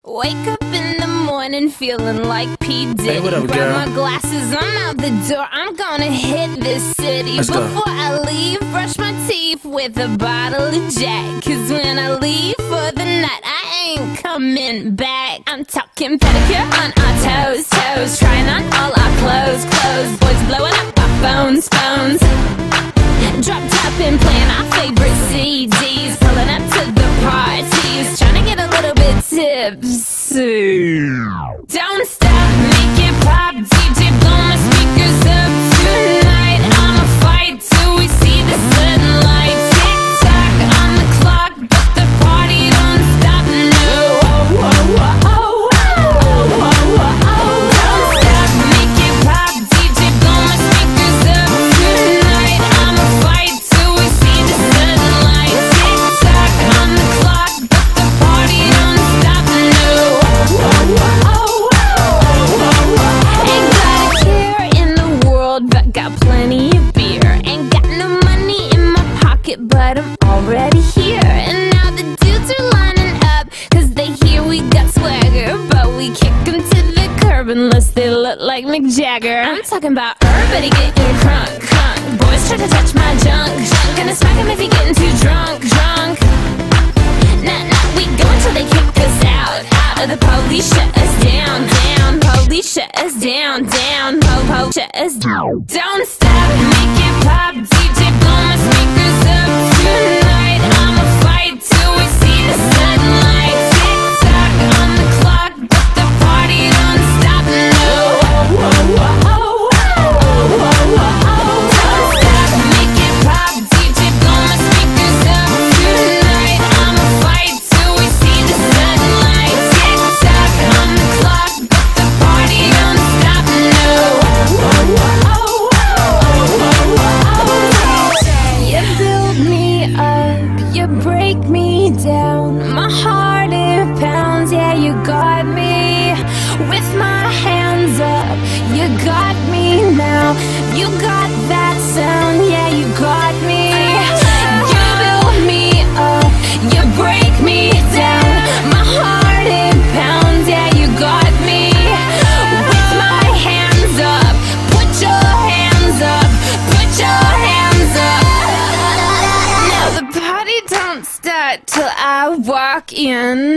Wake up in the morning feeling like P. Diddy. Hey, what up, grab girl? my glasses, I'm out the door. I'm gonna hit this city. Let's go. Before I leave, brush my teeth with a bottle of Jack. Cause when I leave for the night, I ain't coming back. I'm talking pedicure on our toes, toes. Trying on all our clothes, clothes. Boys blowing up our phones, phones. Drop top and playing our favorite CDs. Pulling up to the parties, trying to get a little bit tipsy. Don't stop, make it pop, DJ blow my speakers up tonight. I'ma fight till we see the sunlight. Tick tock on the clock, but the party don't stop. No, don't stop, make it pop, DJ blow my speakers up tonight. I'ma fight till we see the sunlight. Tick tock on the clock, but the party don't stop. No, ain't got a care in the world, but got plenty of beer. Ain't got no money in my pocket, but I'm already here. And now the dudes are lining up, cause they hear we got swagger. But we kick them to the curb unless they look like Mick Jagger. I'm talking about everybody getting crunk, crunk. Boys try to touch my junk, junk. Gonna smack him if he getting too drunk, drunk. Nah, nah, we go until they kick us out, out. Or the police shut us down, down. Police shut us down, down. Po-po shut us down. Don't stop, make it pop, DJ blow my speakers up tonight. I'ma fight till we see the sunlight. Tick tock on the clock, but the party don't stop. No, don't stop, make it pop, DJ blow my speakers up tonight. I'ma fight till we see the sunlight. Tick tock on the clock, but the party don't stop. No, you build me up, you break me down. My heart it pounds, yeah, you got me. With my hands up, you got me now. You got that sound, yeah, you got me. You build me up, you break me down. My heart it pounds, yeah, you got me. With my hands up, put your hands up, put your hands up. Now the party don't start till I walk in.